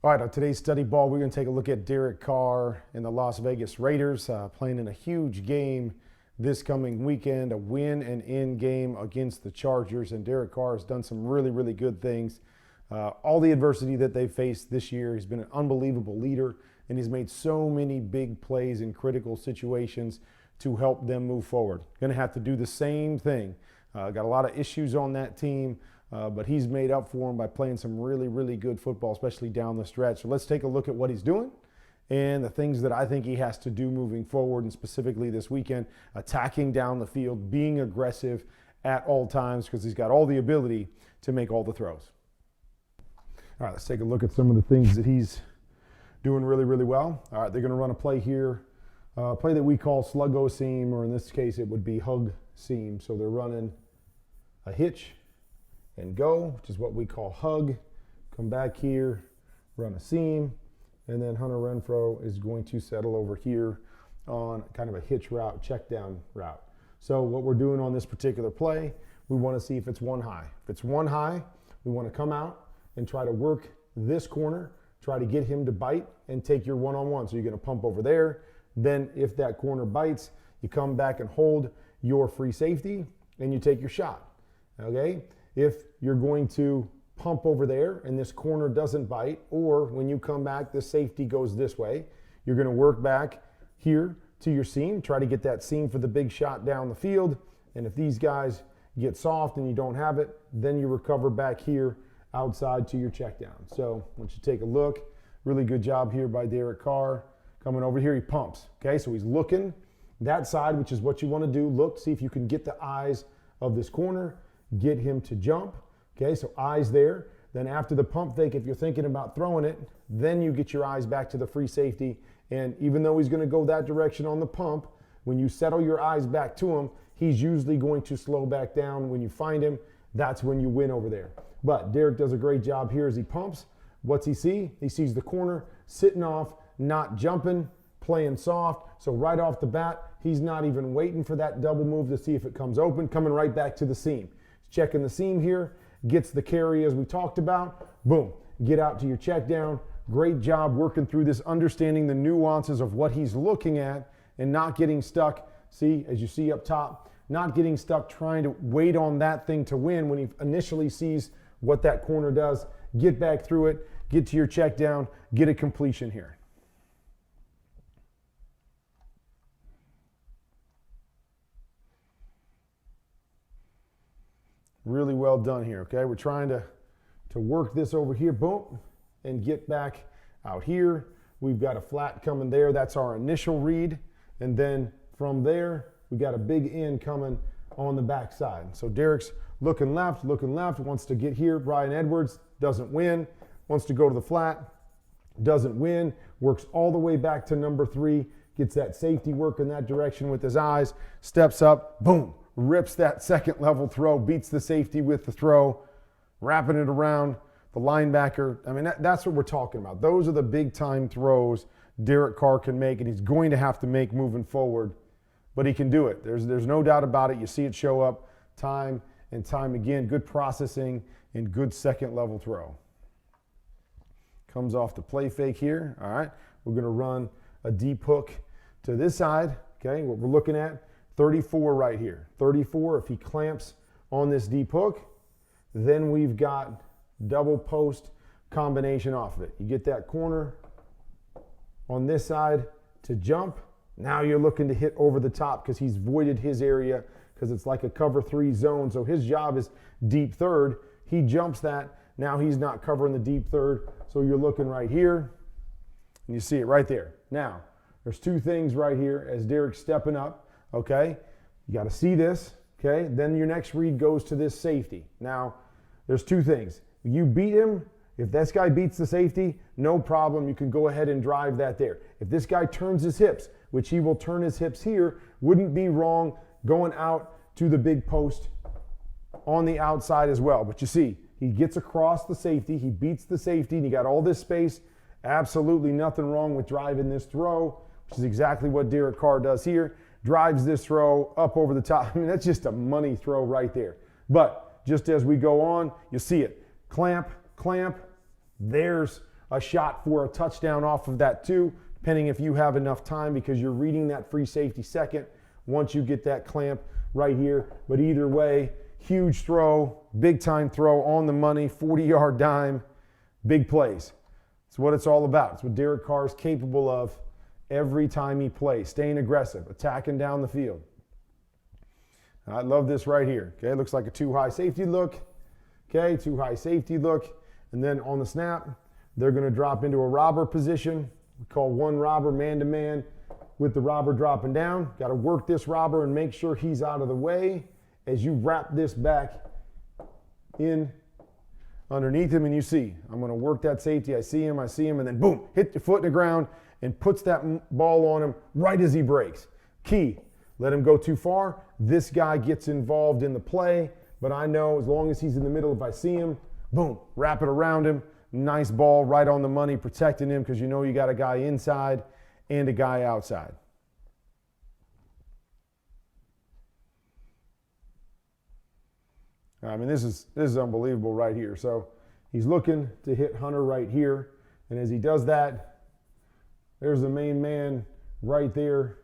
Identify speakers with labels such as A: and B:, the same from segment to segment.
A: All right, on today's study ball, we're going to take a look at Derek Carr and the Las Vegas Raiders playing in a huge game this coming weekend, a win and in game against the Chargers. And Derek Carr has done some really, really good things. All the adversity that they've faced this year, he's been an unbelievable leader, and he's made so many big plays in critical situations to help them move forward. Going to have to do the same thing. Got a lot of issues on that team. But he's made up for him by playing some really, really good football, especially down the stretch. So let's take a look at what he's doing and the things that I think he has to do moving forward, and specifically this weekend, attacking down the field, being aggressive at all times, because he's got all the ability to make all the throws. All right, let's take a look at some of the things that he's doing really, really well. All right, they're going to run a play here, a play that we call sluggo seam, or in this case, it would be hug seam. So they're running a hitch and go, which is what we call hug. Come back here, run a seam, and then Hunter Renfrow is going to settle over here on kind of a hitch route, check down route. So what we're doing on this particular play, we want to see if it's one high. If it's one high, we want to come out and try to work this corner, try to get him to bite and take your one-on-one. So you're going to pump over there. Then if that corner bites, you come back and hold your free safety and you take your shot, okay? If you're going to pump over there and this corner doesn't bite, or when you come back, the safety goes this way, you're going to work back here to your seam, try to get that seam for the big shot down the field. And if these guys get soft and you don't have it, then you recover back here outside to your check down. So I want you to take a look. Really good job here by Derek Carr. Coming over here, he pumps. Okay, so he's looking that side, which is what you want to do. Look, see if you can get the eyes of this corner. Get him to jump. Okay, so eyes there. Then after the pump fake, if you're thinking about throwing it, then you get your eyes back to the free safety. And even though he's going to go that direction on the pump, when you settle your eyes back to him, he's usually going to slow back down. When you find him, that's when you win over there. But Derek does a great job here as he pumps. What's he see? He sees the corner sitting off, not jumping, playing soft. So right off the bat, he's not even waiting for that double move to see if it comes open, coming right back to the seam. Checking the seam here, gets the carry as we talked about. Boom, get out to your check down. Great job working through this, understanding the nuances of what he's looking at and not getting stuck. See, as you see up top, not getting stuck trying to wait on that thing to win when he initially sees what that corner does. Get back through it, get to your check down, get a completion here. Really well done here, okay? We're trying to work this over here, boom, and get back out here. We've got a flat coming there. That's our initial read. And then from there, we got a big end coming on the backside. So Derek's looking left, wants to get here. Brian Edwards doesn't win, wants to go to the flat, doesn't win, works all the way back to number 3, gets that safety work in that direction with his eyes, steps up, boom, rips that second level throw, beats the safety with the throw, wrapping it around the linebacker. I mean, that's what we're talking about. Those are the big time throws Derek Carr can make, and he's going to have to make moving forward, but he can do it. There's no doubt about it. You see it show up time and time again. Good processing and good second level throw. Comes off the play fake here. All right, we're going to run a deep hook to this side. Okay, what we're looking at, 34 right here. 34, if he clamps on this deep hook, then we've got double post combination off of it. You get that corner on this side to jump. Now you're looking to hit over the top because he's voided his area because it's like a cover 3 zone. So his job is deep third. He jumps that. Now he's not covering the deep third. So you're looking right here and you see it right there. Now, there's 2 things right here as Derek's stepping up. Okay, you got to see this, okay? Then your next read goes to this safety. Now, there's 2 things. You beat him. If this guy beats the safety, no problem. You can go ahead and drive that there. If this guy turns his hips, which he will turn his hips here, wouldn't be wrong going out to the big post on the outside as well. But you see, he gets across the safety. He beats the safety, and you got all this space. Absolutely nothing wrong with driving this throw, which is exactly what Derek Carr does here. Drives this throw up over the top. I mean, that's just a money throw right there. But just as we go on, you see it. Clamp, clamp. There's a shot for a touchdown off of that too, depending if you have enough time, because you're reading that free safety second once you get that clamp right here. But either way, huge throw, big time throw on the money, 40-yard dime, big plays. It's what it's all about. It's what Derek Carr is capable of every time he plays, staying aggressive, attacking down the field. I love this right here. Okay, looks like a too high safety look. Okay, too high safety look. And then on the snap, they're going to drop into a robber position. We call one robber man-to-man with the robber dropping down. Got to work this robber and make sure he's out of the way as you wrap this back in underneath him. And you see, I'm going to work that safety. I see him, and then boom, hit the foot in the ground and puts that ball on him right as he breaks. Key, let him go too far. This guy gets involved in the play, but I know as long as he's in the middle, if I see him, boom, wrap it around him. Nice ball right on the money, protecting him, because you know you got a guy inside and a guy outside. I mean, this is unbelievable right here. So he's looking to hit Hunter right here, and as he does that, there's the main man right there,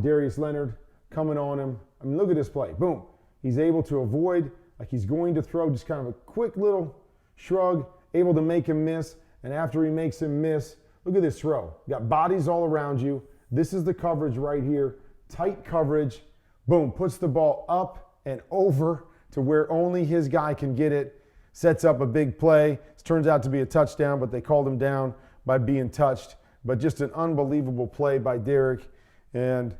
A: Darius Leonard coming on him. I mean, look at this play. Boom. He's able to avoid, like he's going to throw, just kind of a quick little shrug, able to make him miss. And after he makes him miss, look at this throw. You got bodies all around you. This is the coverage right here. Tight coverage. Boom. Puts the ball up and over to where only his guy can get it. Sets up a big play. It turns out to be a touchdown, but they called him down by being touched. But just an unbelievable play by Derek, and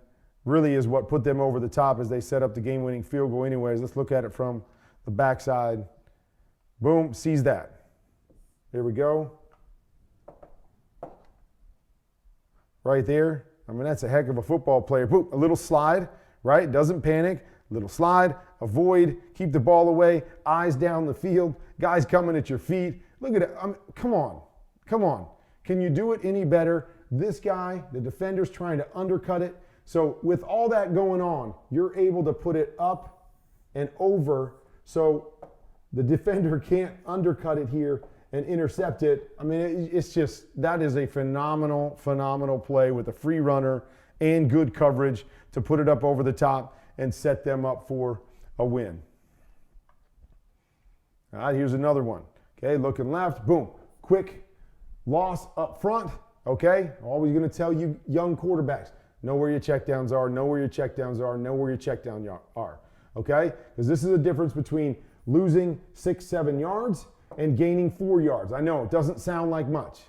A: really is what put them over the top as they set up the game-winning field goal anyways. Let's look at it from the backside. Boom, sees that. There we go. Right there. I mean, that's a heck of a football player. Boom, a little slide, right? Doesn't panic. Little slide, avoid, keep the ball away, eyes down the field, guys coming at your feet. Look at it. I mean, come on. Come on. Can you do it any better? This guy, the defender's trying to undercut it. So with all that going on, you're able to put it up and over so the defender can't undercut it here and intercept it. I mean, it's just, that is a phenomenal, phenomenal play with a free runner and good coverage to put it up over the top and set them up for a win. All right, here's another one. Okay, looking left, boom, quick loss up front. Okay, always going to tell you young quarterbacks, know where your checkdowns are, know where your checkdowns are, know where your checkdowns are. Okay, because this is the difference between losing 6-7 yards and gaining 4 yards. I know it doesn't sound like much,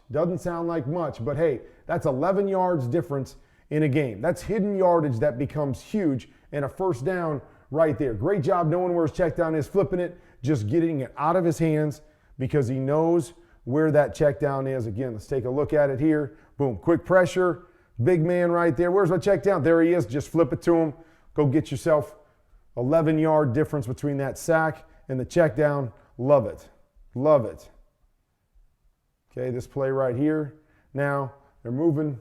A: but hey, that's 11 yards difference in a game. That's hidden yardage that becomes huge, and a first down right there. Great job knowing where his check down is, flipping it, just getting it out of his hands because he knows where that check down is. Again, let's take a look at it here. Boom, quick pressure, big man right there. Where's my check down? There he is. Just flip it to him. Go get yourself 11-yard difference between that sack and the check down. Love it. Love it. Okay, this play right here. Now, they're moving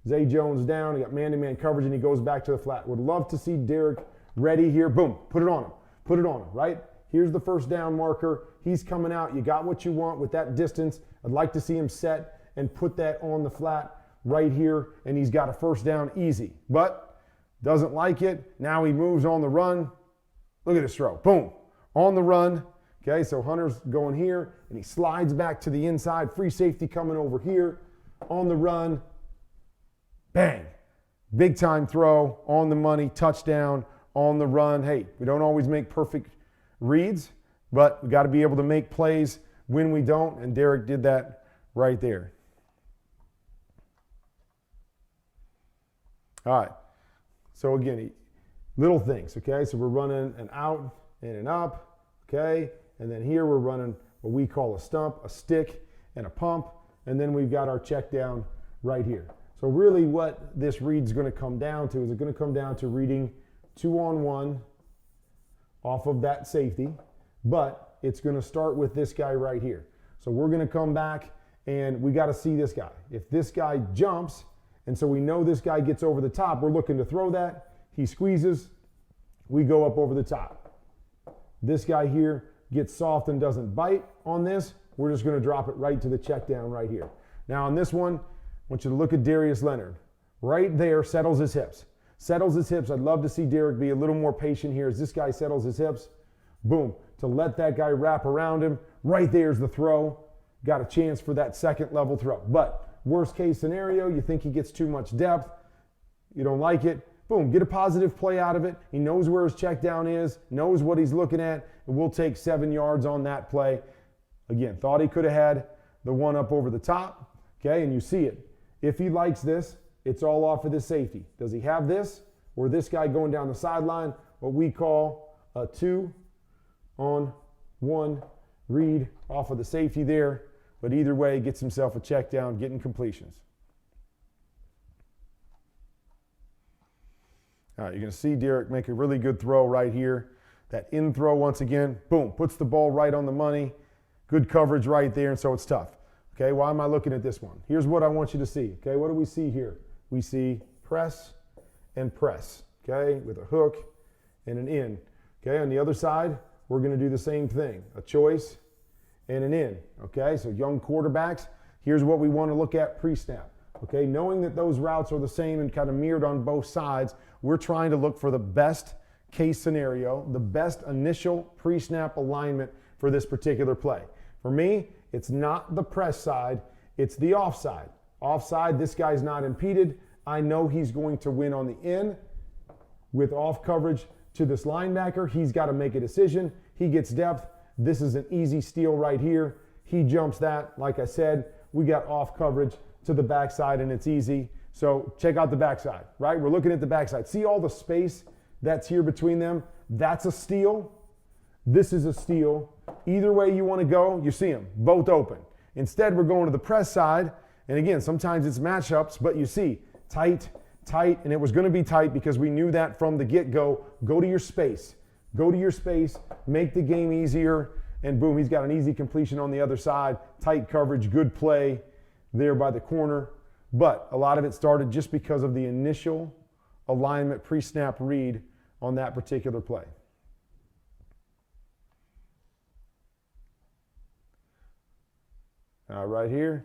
A: Zay Jones down. He got man-to-man coverage, and he goes back to the flat. Would love to see Derek ready here. Boom, put it on him. Put it on him, right? Here's the first down marker. He's coming out. You got what you want with that distance. I'd like to see him set and put that on the flat right here, and he's got a first down easy. But doesn't like it. Now he moves on the run. Look at this throw. Boom, on the run. Okay, so Hunter's going here, and he slides back to the inside. Free safety coming over here on the run. Bang. Big time throw, on the money, touchdown, on the run. Hey, we don't always make perfect reads, but we got to be able to make plays when we don't, and Derek did that right there. All right, so again, little things, okay? So we're running an out and an up, okay? And then here we're running what we call a stump, a stick, and a pump, and then we've got our check down right here. So really what this read's going to come down to is it's going to come down to reading 2-on-1 off of that safety, but it's going to start with this guy right here. So we're going to come back and we got to see this guy. If this guy jumps, and so we know this guy gets over the top, we're looking to throw that. He squeezes, we go up over the top. This guy here gets soft and doesn't bite on this, we're just going to drop it right to the check down right here. Now on this one, I want you to look at Darius Leonard. Right there, settles his hips. Settles his hips. I'd love to see Derek be a little more patient here as this guy settles his hips. Boom. To let that guy wrap around him. Right there's the throw. Got a chance for that second level throw. But worst case scenario, you think he gets too much depth. You don't like it. Boom. Get a positive play out of it. He knows where his check down is, knows what he's looking at, and we'll take 7 yards on that play. Again, thought he could have had the one up over the top. Okay, and you see it. If he likes this, it's all off of this safety. Does he have this or this guy going down the sideline? What we call a 2-on-1 read off of the safety there. But either way, gets himself a check down, getting completions. All right, you're going to see Derek make a really good throw right here. That in throw once again, boom, puts the ball right on the money. Good coverage right there, and so it's tough. Okay, why am I looking at this one? Here's what I want you to see. Okay, what do we see here? We see press and press, okay, with a hook and an in. Okay, on the other side, we're going to do the same thing, a choice and an in. Okay, so young quarterbacks, here's what we want to look at pre-snap. Okay, knowing that those routes are the same and kind of mirrored on both sides, we're trying to look for the best case scenario, the best initial pre-snap alignment for this particular play. For me, it's not the press side, it's the offside. Offside, this guy's not impeded. I know he's going to win on the in with off coverage to this linebacker. He's got to make a decision. He gets depth. This is an easy steal right here. He jumps that. Like I said, we got off coverage to the backside and it's easy. So check out the backside, right? We're looking at the backside. See all the space that's here between them? That's a steal. This is a steal. Either way you want to go, you see them, both open. Instead, we're going to the press side. And again, sometimes it's matchups, but you see, tight, and it was going to be tight because we knew that from the get-go. Go to your space. Go to your space, make the game easier, and boom, he's got an easy completion on the other side. Tight coverage, good play there by the corner. But a lot of it started just because of the initial alignment pre-snap read on that particular play. Right here,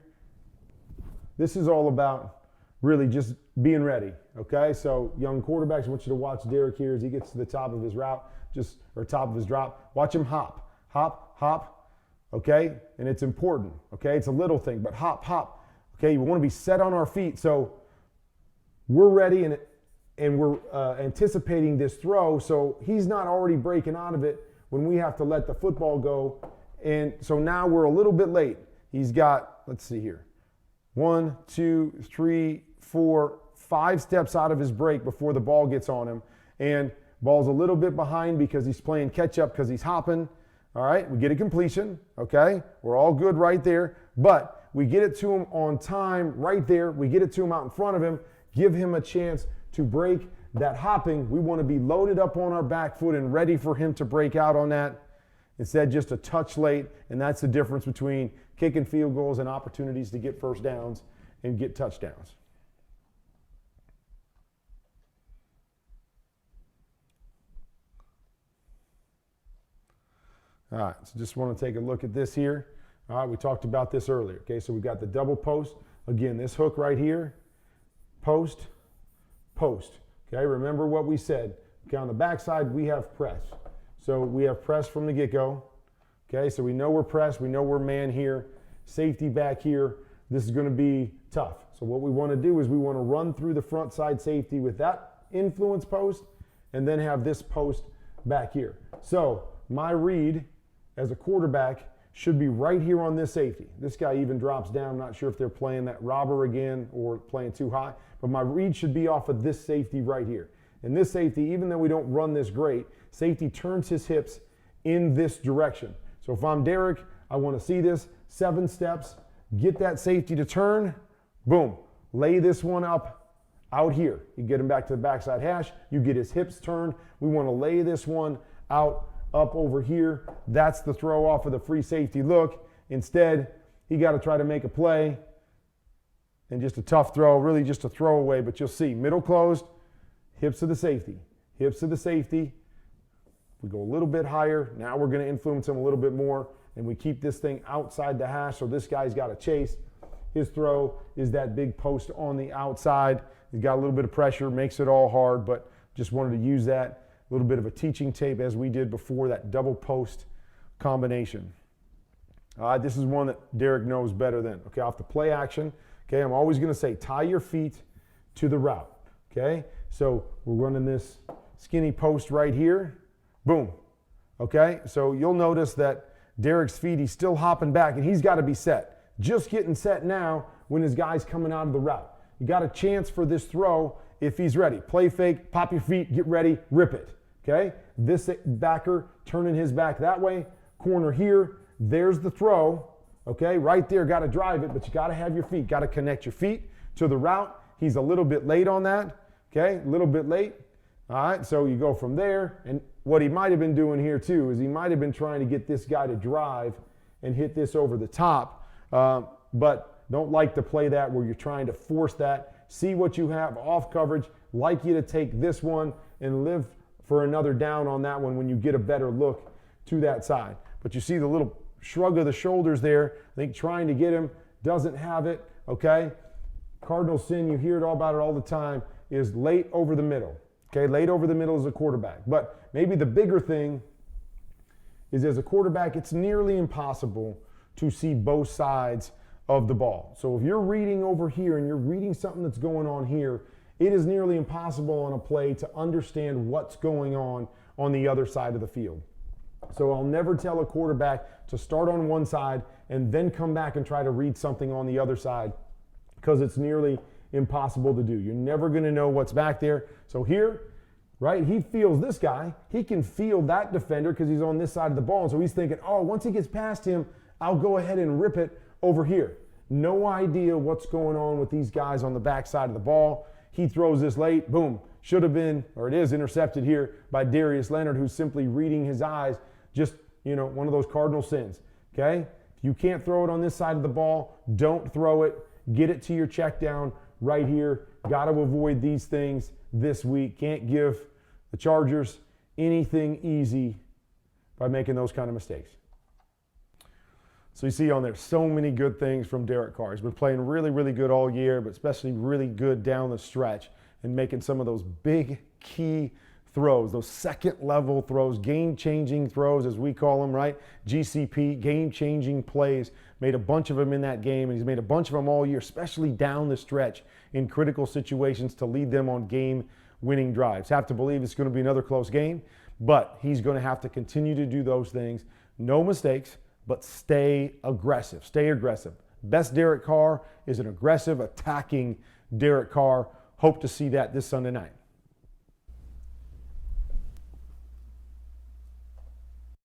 A: this is all about really just being ready, okay? So young quarterbacks, I want you to watch Derek here as he gets to the top of his route, top of his drop. Watch him hop, hop, hop, okay? And it's important, okay? It's a little thing, but hop, hop, okay? We want to be set on our feet. So we're ready and we're anticipating this throw, so he's not already breaking out of it when we have to let the football go. And so now we're a little bit late. He's got, let's see here, 1, 2, 3, 4, 5 steps out of his break before the ball gets on him. And ball's a little bit behind because he's playing catch up because he's hopping. All right, we get a completion, okay? We're all good right there. But we get it to him on time right there. We get it to him out in front of him. Give him a chance to break that hopping. We want to be loaded up on our back foot and ready for him to break out on that. Instead, just a touch late, and that's the difference between kicking field goals and opportunities to get first downs and get touchdowns. All right, so just want to take a look at this here. All right, we talked about this earlier. Okay, so we got the double post. Again, this hook right here, post, post. Okay, remember what we said. Okay, on the backside, we have press. So we have press from the get-go. Okay, so we know we're pressed. We know we're man here. Safety back here. This is going to be tough. So what we want to do is we want to run through the front side safety with that influence post and then have this post back here. So my read as a quarterback should be right here on this safety. This guy even drops down. I'm not sure if they're playing that robber again or playing too high, but my read should be off of this safety right here. And this safety, even though we don't run this great, safety turns his hips in this direction. So if I'm Derek, I want to see this 7 steps, get that safety to turn, boom, lay this one up out here. You get him back to the backside hash, you get his hips turned. We want to lay this one out up over here. That's the throw off of the free safety look. Instead, he got to try to make a play and just a tough throw, really just a throwaway, but you'll see middle closed, hips to the safety, hips to the safety, We go a little bit higher. Now we're going to influence him a little bit more, and we keep this thing outside the hash. So this guy's got to chase. His throw is that big post on the outside. He's got a little bit of pressure, makes it all hard, but just wanted to use that. A little bit of a teaching tape as we did before, that double post combination. This is one that Derek knows better than. Okay, off the play action. Okay, I'm always going to say tie your feet to the route. Okay, so we're running this skinny post right here. Boom. Okay, so you'll notice that Derek's feet, he's still hopping back, and he's got to be set. Just getting set now when his guy's coming out of the route. You got a chance for this throw if he's ready. Play fake, pop your feet, get ready, rip it. Okay, this backer turning his back that way, corner here, there's the throw. Okay, right there, got to drive it, but you got to have your feet, got to connect your feet to the route. He's a little bit late on that. Okay, a little bit late. All right, so you go from there, and what he might have been doing here too is he might have been trying to get this guy to drive and hit this over the top, but don't like to play that where you're trying to force that. See what you have off coverage. Like you to take this one and live for another down on that one when you get a better look to that side. But you see the little shrug of the shoulders there. I think trying to get him, doesn't have it, okay? Cardinal sin, you hear it all about it all the time, is late over the middle. Okay, late over the middle as a quarterback. But maybe the bigger thing is as a quarterback, it's nearly impossible to see both sides of the ball. So if you're reading over here and you're reading something that's going on here, it is nearly impossible on a play to understand what's going on the other side of the field. So I'll never tell a quarterback to start on one side and then come back and try to read something on the other side, because it's nearly impossible to do. You're never going to know what's back there. So here, right, he feels this guy. He can feel that defender because he's on this side of the ball. And so he's thinking, oh, once he gets past him, I'll go ahead and rip it over here. No idea what's going on with these guys on the back side of the ball. He throws this late, boom, should have been, or it is intercepted here by Darius Leonard, who's simply reading his eyes, just, one of those cardinal sins, okay? If you can't throw it on this side of the ball, don't throw it. Get it to your check down right here. Got to avoid these things this week. Can't give the Chargers anything easy by making those kind of mistakes. So you see on there so many good things from Derek Carr. He's been playing really, really good all year, but especially really good down the stretch and making some of those big key throws, those second-level throws, game-changing throws as we call them, right? GCP, game-changing plays. Made a bunch of them in that game, and he's made a bunch of them all year, especially down the stretch in critical situations to lead them on game-winning drives. Have to believe it's going to be another close game, but he's going to have to continue to do those things. No mistakes, but stay aggressive. Stay aggressive. Best Derek Carr is an aggressive, attacking Derek Carr. Hope to see that this Sunday night.